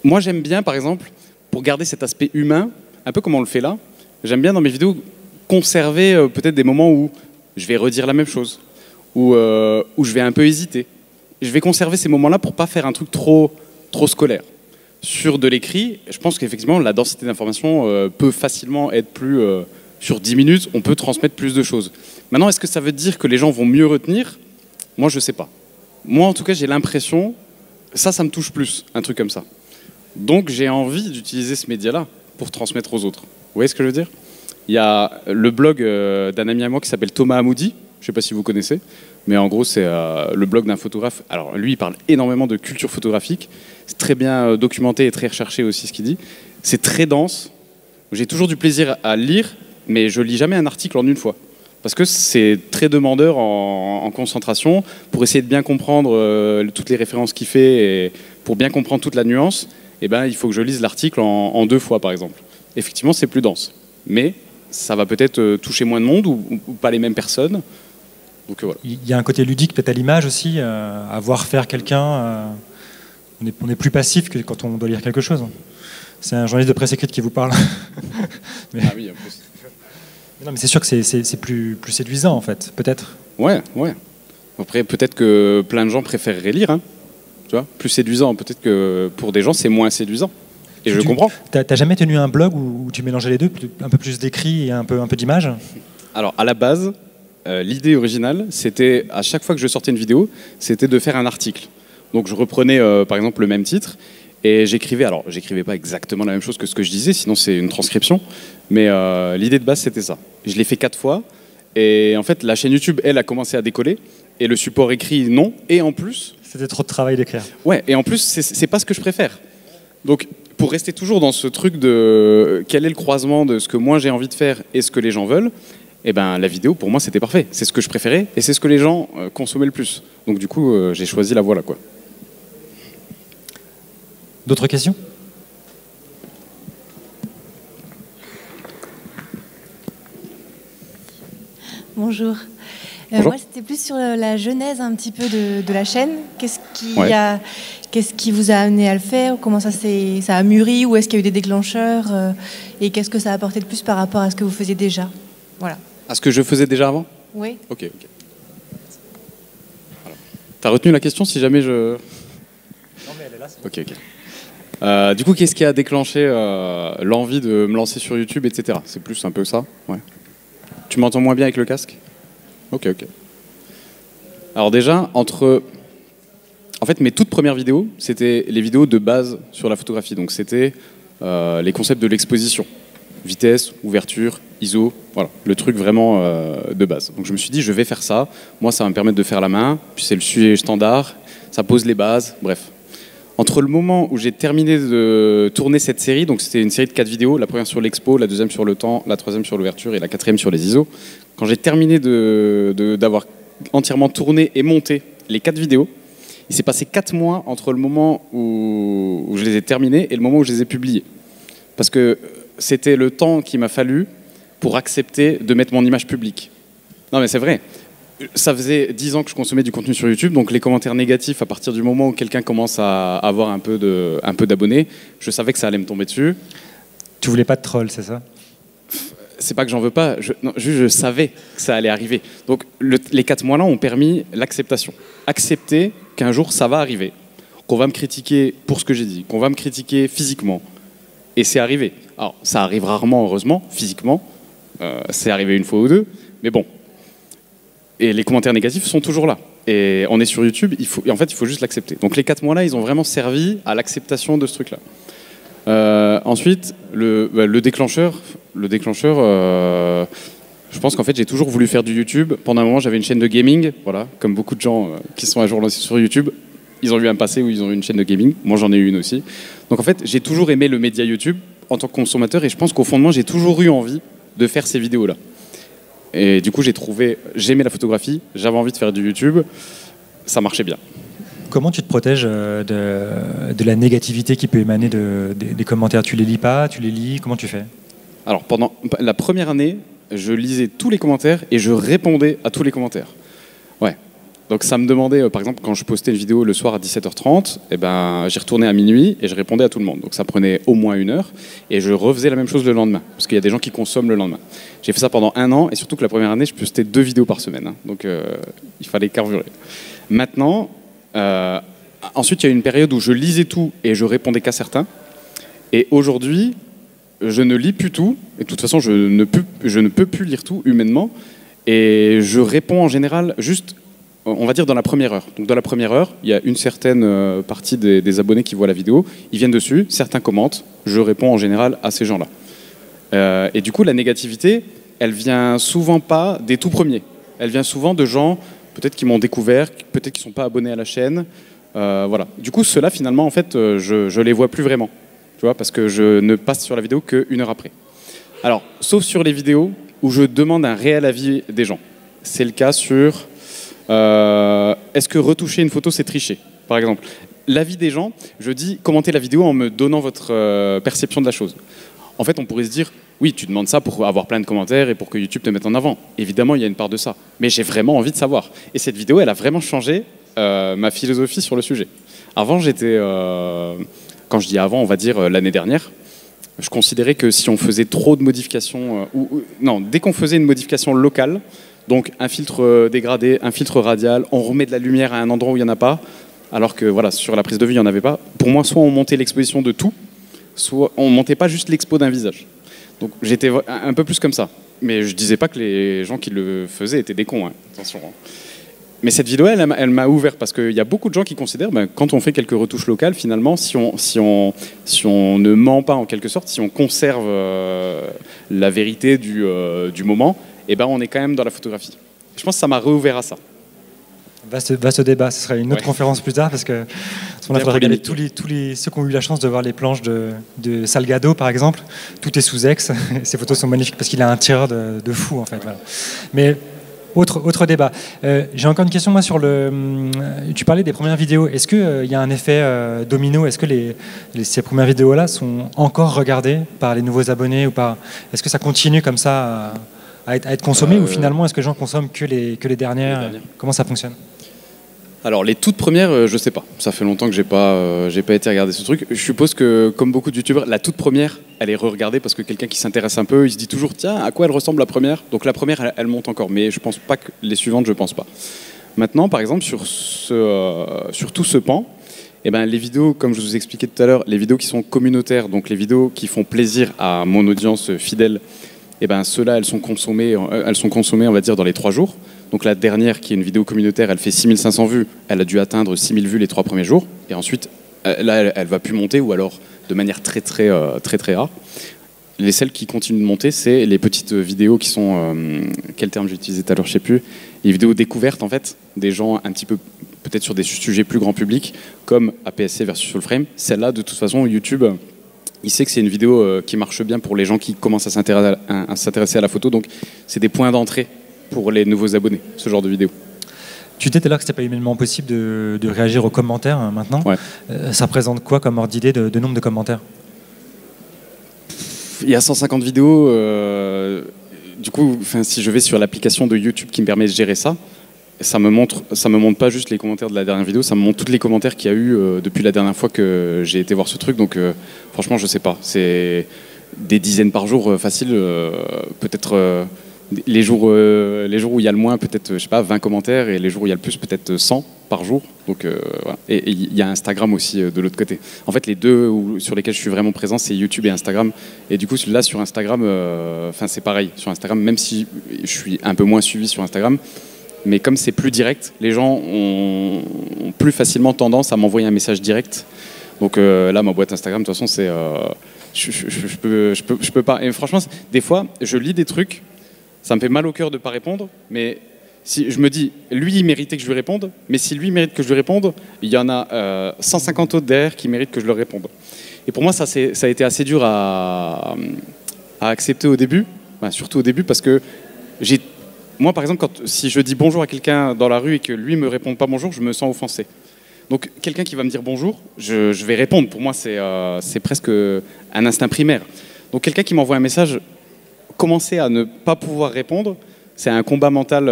Moi, j'aime bien, par exemple, pour garder cet aspect humain, un peu comme on le fait là, j'aime bien dans mes vidéos conserver peut-être des moments où je vais redire la même chose, où je vais un peu hésiter. Je vais conserver ces moments-là pour pas faire un truc trop scolaire. Sur de l'écrit, je pense qu'effectivement, la densité d'information peut facilement être plus... sur 10 minutes, on peut transmettre plus de choses. Maintenant, est-ce que ça veut dire que les gens vont mieux retenir? Moi, je sais pas. Moi, en tout cas, j'ai l'impression... Ça me touche plus, un truc comme ça. Donc, j'ai envie d'utiliser ce média-là pour transmettre aux autres. Vous voyez ce que je veux dire? Il y a le blog d'un ami à moi qui s'appelle Thomas Hamoudi. Je ne sais pas si vous connaissez. Mais en gros, c'est le blog d'un photographe. Alors, lui, il parle énormément de culture photographique. C'est très bien documenté et très recherché aussi ce qu'il dit. C'est très dense. J'ai toujours du plaisir à le lire, mais je lis jamais un article en une fois. Parce que c'est très demandeur en concentration. Pour essayer de bien comprendre toutes les références qu'il fait et pour bien comprendre toute la nuance, eh ben, il faut que je lise l'article en 2 fois, par exemple. Effectivement, c'est plus dense. Mais ça va peut-être toucher moins de monde ou pas les mêmes personnes. Donc, voilà. Il y a un côté ludique peut-être à l'image aussi, à voir faire quelqu'un. On est plus passif que quand on doit lire quelque chose. C'est un journaliste de presse écrite qui vous parle. Mais... Ah oui, en plus. Non, mais c'est sûr que c'est plus séduisant, en fait, peut-être. Ouais. Après, peut-être que plein de gens préféreraient lire. Hein. Tu vois, plus séduisant. Peut-être que pour des gens, c'est moins séduisant. Et je comprends. T'as jamais tenu un blog où tu mélangeais les deux, un peu plus d'écrit et un peu d'images? Alors, à la base, l'idée originale, c'était, à chaque fois que je sortais une vidéo, c'était de faire un article. Donc, je reprenais, par exemple, le même titre, et j'écrivais. Alors, j'écrivais pas exactement la même chose que ce que je disais, sinon c'est une transcription. Mais l'idée de base, c'était ça. Je l'ai fait 4 fois, et en fait, la chaîne YouTube, elle, a commencé à décoller, et le support écrit, non. Et en plus... C'était trop de travail d'écrire. Ouais, et en plus, c'est pas ce que je préfère. Donc, pour rester toujours dans ce truc de quel est le croisement de ce que moi j'ai envie de faire et ce que les gens veulent, eh ben, la vidéo, pour moi, c'était parfait. C'est ce que je préférais et c'est ce que les gens consommaient le plus. Donc, du coup, j'ai choisi la voie là, quoi. D'autres questions? Bonjour. Bonjour. Moi, c'était plus sur la genèse un petit peu de la chaîne. Qu'est-ce qui vous a amené à le faire? Comment ça a mûri? Ou est-ce qu'il y a eu des déclencheurs? Et qu'est-ce que ça a apporté de plus par rapport à ce que vous faisiez déjà? Voilà. À ce que je faisais déjà avant? Oui. Ok. Voilà. T'as retenu la question si jamais je... Non, mais elle est là. Ok. Du coup, qu'est-ce qui a déclenché l'envie de me lancer sur YouTube, etc. C'est plus un peu ça? Ouais. Tu m'entends moins bien avec le casque? Ok. Alors déjà, en fait, mes toutes premières vidéos, c'était les vidéos de base sur la photographie. Donc c'était les concepts de l'exposition. Vitesse, ouverture, ISO, voilà, le truc vraiment de base. Donc je me suis dit, je vais faire ça. Moi, ça va me permettre de faire la main. Puis c'est le sujet standard, ça pose les bases, bref. Entre le moment où j'ai terminé de tourner cette série, donc c'était une série de 4 vidéos, la première sur l'expo, la deuxième sur le temps, la troisième sur l'ouverture et la quatrième sur les ISO. Quand j'ai terminé d'avoir entièrement tourné et monté les 4 vidéos, il s'est passé 4 mois entre le moment où je les ai terminées et le moment où je les ai publiées. Parce que c'était le temps qu'il m'a fallu pour accepter de mettre mon image publique. Non mais c'est vrai. Ça faisait 10 ans que je consommais du contenu sur YouTube, donc les commentaires négatifs, à partir du moment où quelqu'un commence à avoir un peu d'abonnés, je savais que ça allait me tomber dessus. Tu voulais pas de troll, c'est ça? C'est pas que j'en veux pas, je savais que ça allait arriver. Donc les 4 mois-là ont permis l'acceptation. Accepter qu'un jour ça va arriver, qu'on va me critiquer pour ce que j'ai dit, qu'on va me critiquer physiquement. Et c'est arrivé. Alors ça arrive rarement, heureusement, physiquement. C'est arrivé une fois ou deux, mais bon. Et les commentaires négatifs sont toujours là. Et on est sur YouTube, en fait, il faut juste l'accepter. Donc les 4 mois-là, ils ont vraiment servi à l'acceptation de ce truc-là. Ensuite, le déclencheur, je pense qu'en fait, j'ai toujours voulu faire du YouTube. Pendant un moment, j'avais une chaîne de gaming. Voilà, comme beaucoup de gens qui sont un jour lancés sur YouTube, ils ont eu un passé où ils ont eu une chaîne de gaming. Moi, j'en ai eu une aussi. Donc en fait, j'ai toujours aimé le média YouTube en tant que consommateur. Et je pense qu'au fond de moi, j'ai toujours eu envie de faire ces vidéos-là. Et du coup, j'aimais la photographie, j'avais envie de faire du YouTube, ça marchait bien. Comment tu te protèges de la négativité qui peut émaner des commentaires? Tu les lis pas, tu les lis, comment tu fais? Alors, pendant la première année, je lisais tous les commentaires et je répondais à tous les commentaires. Ouais. Donc ça me demandait, par exemple, quand je postais une vidéo le soir à 17h30, eh ben, j'y retournais à minuit et je répondais à tout le monde. Donc ça prenait au moins 1 heure et je refaisais la même chose le lendemain, parce qu'il y a des gens qui consomment le lendemain. J'ai fait ça pendant 1 an et surtout que la première année, je postais 2 vidéos par semaine. Hein. Donc il fallait carburer. Maintenant, ensuite, il y a eu une période où je lisais tout et je répondais qu'à certains. Et aujourd'hui, je ne lis plus tout. Et de toute façon, je ne peux plus lire tout humainement. Et je réponds en général juste... On va dire dans la première heure. Donc dans la première heure, il y a une certaine partie des abonnés qui voient la vidéo, ils viennent dessus, certains commentent, je réponds en général à ces gens-là. Et du coup, la négativité, elle vient souvent pas des tout premiers. Elle vient souvent de gens, peut-être qui m'ont découvert, peut-être qui ne sont pas abonnés à la chaîne. Voilà. Du coup, ceux-là, finalement, en fait, je les vois plus vraiment. Tu vois, parce que je ne passe sur la vidéo qu'1 heure après. Alors, sauf sur les vidéos où je demande un réel avis des gens. C'est le cas sur... est-ce que retoucher une photo, c'est tricher, par exemple? l'avis des gens, je dis commentez la vidéo en me donnant votre perception de la chose. En fait, on pourrait se dire, oui, tu demandes ça pour avoir plein de commentaires et pour que YouTube te mette en avant. Évidemment, il y a une part de ça. Mais j'ai vraiment envie de savoir. Et cette vidéo, elle a vraiment changé ma philosophie sur le sujet. Avant, j'étais... quand je dis avant, on va dire l'année dernière, je considérais que si on faisait trop de modifications... non, dès qu'on faisait une modification locale, donc un filtre dégradé, un filtre radial, on remet de la lumière à un endroit où il n'y en a pas, alors que voilà, sur la prise de vue, il n'y en avait pas. Pour moi, soit on montait l'exposition de tout, soit on montait pas juste l'expo d'un visage. Donc j'étais un peu plus comme ça. Mais je disais pas que les gens qui le faisaient étaient des cons, hein. Attention. Mais cette vidéo, elle m'a ouvert parce qu'il y a beaucoup de gens qui considèrent, quand on fait quelques retouches locales, finalement, si on ne ment pas en quelque sorte, si on conserve la vérité du moment, on est quand même dans la photographie. Je pense que ça m'a réouvert à ça. Vaste débat, ce serait une autre conférence plus tard parce que on a regardé tous ceux qui ont eu la chance de voir les planches de Salgado par exemple, tout est sous ex, ces photos sont magnifiques parce qu'il a un tireur de fou en fait. Voilà. Mais autre débat. J'ai encore une question moi sur tu parlais des premières vidéos. Est-ce qu'il y a un effet domino? Est-ce que ces premières vidéos là sont encore regardées par les nouveaux abonnés ou pas? Est-ce que ça continue comme ça à être consommé ou finalement est-ce que les gens consomment que les dernières? Comment ça fonctionne? Alors les toutes premières, je sais pas. Ça fait longtemps que j'ai pas été regarder ce truc. Je suppose que comme beaucoup de youtubeurs, la toute première, elle est re-regardée parce que quelqu'un qui s'intéresse un peu, il se dit toujours tiens, à quoi elle ressemble la première? Donc la première, elle monte encore. Mais je pense pas que les suivantes, je pense pas. Maintenant, par exemple, sur tout ce pan, les vidéos, comme je vous expliquais tout à l'heure, les vidéos qui sont communautaires, donc les vidéos qui font plaisir à mon audience fidèle, ceux-là, elles sont consommées, on va dire, dans les 3 jours. Donc la dernière, qui est une vidéo communautaire, elle fait 6500 vues. Elle a dû atteindre 6000 vues les 3 premiers jours. Et ensuite, là, elle va plus monter, ou alors de manière très rare. Celles qui continuent de monter, c'est les petites vidéos qui sont... quel terme j'ai utilisé tout à l'heure, je sais plus. Les vidéos découvertes, en fait, des gens un petit peu, peut-être sur des sujets plus grand public, comme APS-C versus Fullframe. Celle-là, de toute façon, YouTube... il sait que c'est une vidéo qui marche bien pour les gens qui commencent à s'intéresser à la photo. Donc, c'est des points d'entrée pour les nouveaux abonnés, ce genre de vidéo. Tu disais tout à l'heure que ce n'était pas humainement possible de réagir aux commentaires maintenant. Ouais. Ça représente quoi comme ordre d'idée de nombre de commentaires? Il y a 150 vidéos. Du coup, si je vais sur l'application de YouTube qui me permet de gérer ça, ça me montre pas juste les commentaires de la dernière vidéo, ça me montre tous les commentaires qu'il y a eu depuis la dernière fois que j'ai été voir ce truc. Donc franchement, je sais pas. C'est des dizaines par jour facile. Peut-être les jours où il y a le moins, peut-être, je sais pas, 20 commentaires, et les jours où il y a le plus, peut-être 100 par jour. Donc voilà. Et il y a Instagram aussi de l'autre côté. En fait, les deux sur lesquels je suis vraiment présent, c'est YouTube et Instagram. Et du coup, là sur Instagram, c'est pareil. Sur Instagram, même si je suis un peu moins suivi sur Instagram. Mais comme c'est plus direct, les gens ont plus facilement tendance à m'envoyer un message direct. Donc là, ma boîte Instagram, de toute façon, c'est je peux pas. Et franchement, des fois, je lis des trucs, ça me fait mal au cœur de pas répondre. Mais si je me dis, lui, il méritait que je lui réponde. Mais si lui mérite que je lui réponde, il y en a 150 autres derrière qui méritent que je leur réponde. Et pour moi, ça a été assez dur à accepter au début, surtout au début, parce que moi, par exemple, si je dis bonjour à quelqu'un dans la rue et que lui ne me répond pas bonjour, je me sens offensé. Donc, quelqu'un qui va me dire bonjour, je vais répondre. Pour moi, c'est presque un instinct primaire. Donc, quelqu'un qui m'envoie un message, commencer à ne pas pouvoir répondre, c'est un combat mental.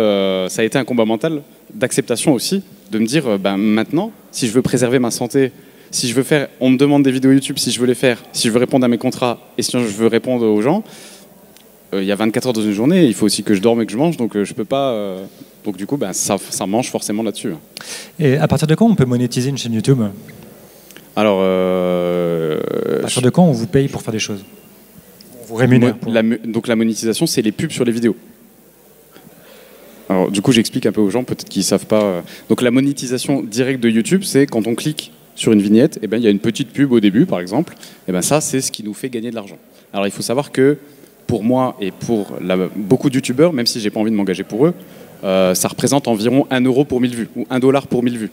Ça a été un combat mental d'acceptation aussi, de me dire, maintenant, si je veux préserver ma santé, si je veux faire, on me demande des vidéos YouTube, si je veux les faire, si je veux répondre à mes contrats, et si je veux répondre aux gens. Il y a 24 heures dans une journée, il faut aussi que je dorme et que je mange, donc je peux pas. Donc du coup, ça mange forcément là-dessus. Et à partir de quand on peut monétiser une chaîne YouTube? Alors, à partir de quand on vous paye pour faire des choses? On vous rémunère donc la monétisation, c'est les pubs sur les vidéos. Alors du coup, j'explique un peu aux gens, peut-être qu'ils savent pas. Donc la monétisation directe de YouTube, c'est quand on clique sur une vignette, il y a une petite pub au début, par exemple. Ça, c'est ce qui nous fait gagner de l'argent. Alors il faut savoir que pour moi et pour beaucoup de youtubeurs, même si j'ai pas envie de m'engager pour eux, ça représente environ 1 euro pour 1000 vues ou 1 dollar pour 1000 vues.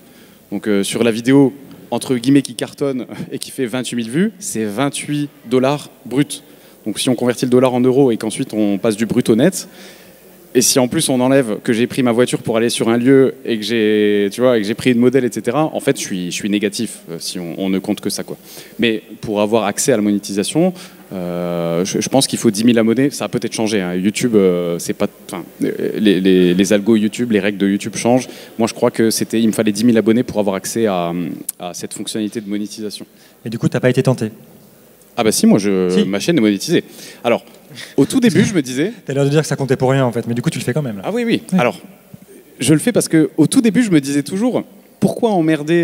Donc sur la vidéo entre guillemets qui cartonne et qui fait 28 000 vues, c'est 28 $ brut. Donc si on convertit le dollar en euros et qu'ensuite on passe du brut au net, Et si en plus on enlève que j'ai pris ma voiture pour aller sur un lieu et que j'ai pris une modèle, etc., en fait, je suis négatif si on ne compte que ça, quoi. Mais pour avoir accès à la monétisation, je pense qu'il faut 10 000 abonnés. Ça a peut-être changé, hein. YouTube, c'est pas, les algos YouTube, les règles de YouTube changent. Moi, je crois il me fallait 10 000 abonnés pour avoir accès à cette fonctionnalité de monétisation. Et du coup, tu n'as pas été tenté? Ah bah si, moi, ma chaîne est monétisée. Alors, au tout début, je me disais... Tu as l'air de dire que ça comptait pour rien, en fait, mais du coup, tu le fais quand même. Là. Ah oui, oui. Alors, je le fais parce qu'au tout début, je me disais toujours, pourquoi emmerder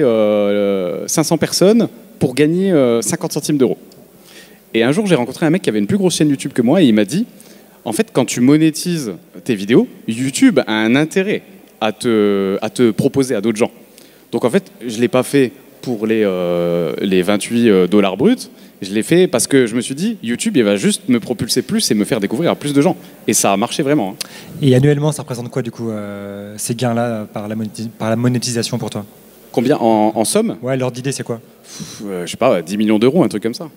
500 personnes pour gagner 50 centimes d'euros? Et un jour, j'ai rencontré un mec qui avait une plus grosse chaîne YouTube que moi, et il m'a dit, en fait, quand tu monétises tes vidéos, YouTube a un intérêt à te proposer à d'autres gens. Donc, en fait, je ne l'ai pas fait pour les 28 $ bruts. Je l'ai fait parce que je me suis dit, YouTube, il va juste me propulser plus et me faire découvrir à plus de gens. Et ça a marché vraiment. Hein. Et annuellement, ça représente quoi, du coup, ces gains-là par la monétisation pour toi? Combien en somme? Ouais, l'ordre d'idée, c'est quoi? Je sais pas, 10 millions d'euros, un truc comme ça.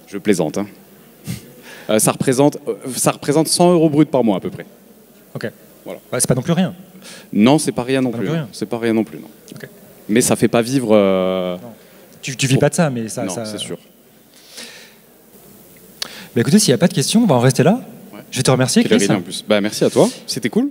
Je plaisante. Hein. Ça représente 100 € bruts par mois, à peu près. Ok. Voilà. Ouais, c'est pas non plus rien. Non, c'est pas rien non plus. C'est pas rien non plus, non. Okay. Mais ça fait pas vivre... Tu vis pas de ça, mais ça... Non, c'est sûr. Bah écoutez, s'il n'y a pas de questions, on va en rester là. Ouais. Je vais te remercier, Chris. En plus. Bah, merci à toi, c'était cool.